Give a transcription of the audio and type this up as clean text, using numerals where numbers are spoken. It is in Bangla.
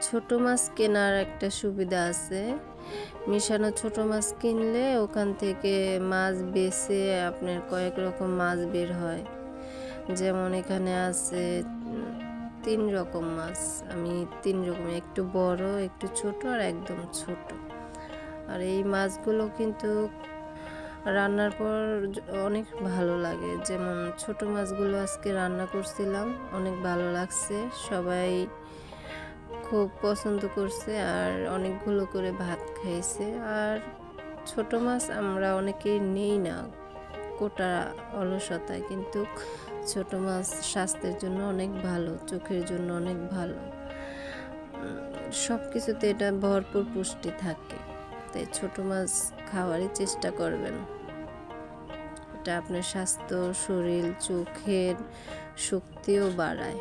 ছোট মাছ কেনার একটা সুবিধা আছে। মিশানো ছোট মাছ কিনলে ওখান থেকে মাছ বেছে আপনার কয়েক রকম মাছ বের হয়। যেমন এখানে আছে ৩ রকম মাছ। আমি ৩ রকম, একটু বড়, একটু ছোট আর একদম ছোট। আর এই মাছগুলো কিন্তু রান্নার পর অনেক ভালো লাগে। যেমন ছোট মাছগুলো আজকে রান্না করছিলাম, অনেক ভালো লাগছে। সবাই খুব পছন্দ করছে আর অনেকগুলো করে ভাত খাইছে। আর ছোট মাছ আমরা অনেকেই নেই না কোটা অলসতায়, কিন্তু ছোট মাছ স্বাস্থ্যের জন্য অনেক ভালো, চোখের জন্য অনেক ভালো। সব কিছুতে এটা ভরপুর পুষ্টি থাকে, তাই ছোট মাছ খাওয়ারই চেষ্টা করবেন। এটা আপনার স্বাস্থ্য, শরীর, চোখের শক্তিও বাড়ায়।